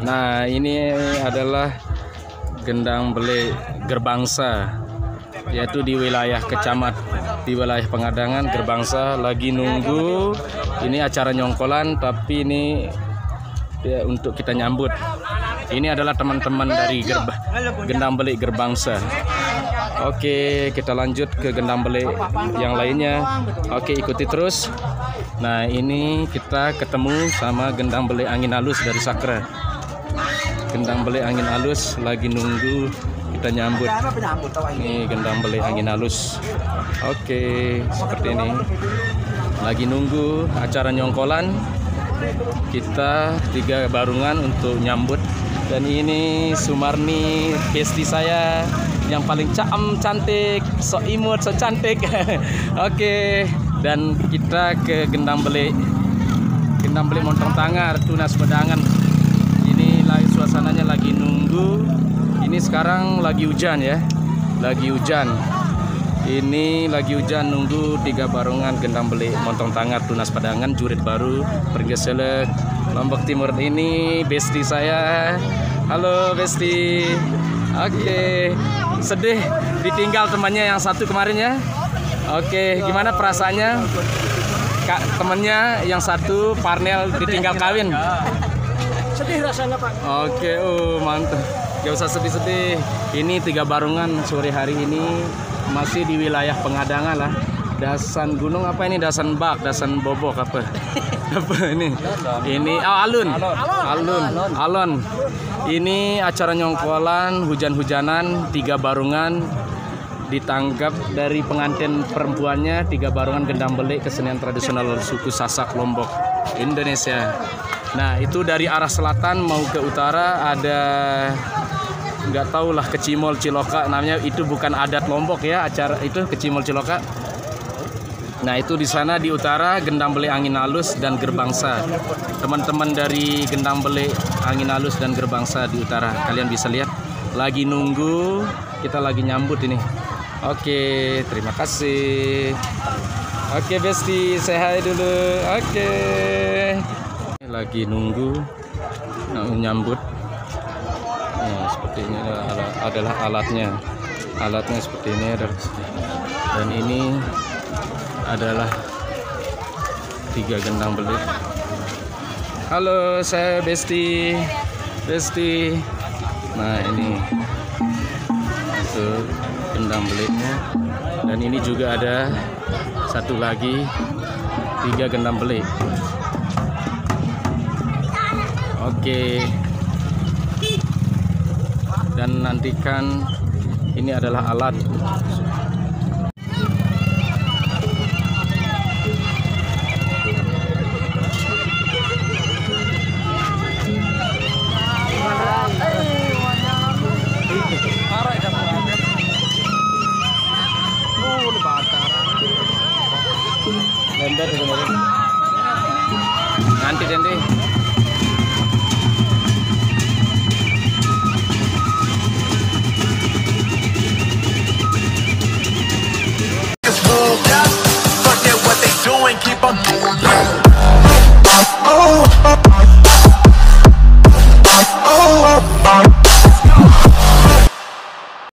Nah, ini adalah gendang belik Gerbangsa, yaitu di wilayah di wilayah Pengadangan. Gerbangsa lagi nunggu. Ini acara nyongkolan, tapi ini ya, untuk kita nyambut. Ini adalah teman-teman dari gendang belik Gerbangsa. Oke, kita lanjut ke gendang belik yang lainnya. Oke, ikuti terus. Nah, ini kita ketemu sama gendang belik angin halus dari Sakra. Gendang belik angin halus lagi nunggu kita nyambut. Ini gendang belik angin halus. Oke, seperti ini. Lagi nunggu acara nyongkolan. Kita 3 barungan untuk nyambut. Dan ini Sumarni, besti saya yang paling cantik, so imut, so cantik. Oke, dan kita ke gendang belik Montong Tangar, Tunas Pedangan. Ini suasananya lagi nunggu. Ini sekarang lagi hujan ya, lagi hujan. Ini lagi hujan, nunggu 3 barungan gendang belik Montong Tangar, Tunas Pedangan, Jurit Baru, Pergeselek, Lombok Timur. Ini besti saya. Halo besti. Oke, sedih ditinggal temannya yang satu kemarin ya. Oke, gimana perasaannya? Kak, temannya yang satu Parnel ditinggal kawin. Sedih rasanya Pak. Oke, mantap. Gak usah sedih-sedih. Ini 3 barungan sore hari ini masih di wilayah Pengadangan lah. Dasan gunung apa ini? Dasan Bak, Dasan Bobok apa? Apa ini? Ini Alun. Ini acara nyongkolan, hujan-hujanan, 3 barungan ditangkap dari pengantin perempuannya, 3 barungan gendang belik kesenian tradisional suku Sasak Lombok, Indonesia. Nah, itu dari arah selatan mau ke utara ada nggak tahu lah Kecimol Ciloka namanya, itu bukan adat Lombok ya, acara itu Kecimol Ciloka. Nah, itu di sana di utara gendang belik angin halus dan Gerbangsa. Teman-teman dari gendang belik angin halus dan Gerbangsa di utara, kalian bisa lihat lagi nunggu, kita lagi nyambut ini. Oke, terima kasih. Oke, besti, say hi dulu. Oke. Lagi nunggu nyambut. Nah, seperti ini adalah alatnya. Alatnya seperti ini dan ini adalah 3 gendang belik. Halo, saya Besti. Nah, ini untuk gendang beliknya. Dan ini juga ada satu lagi 3 gendang belik. Oke. Dan nantikan ini adalah alat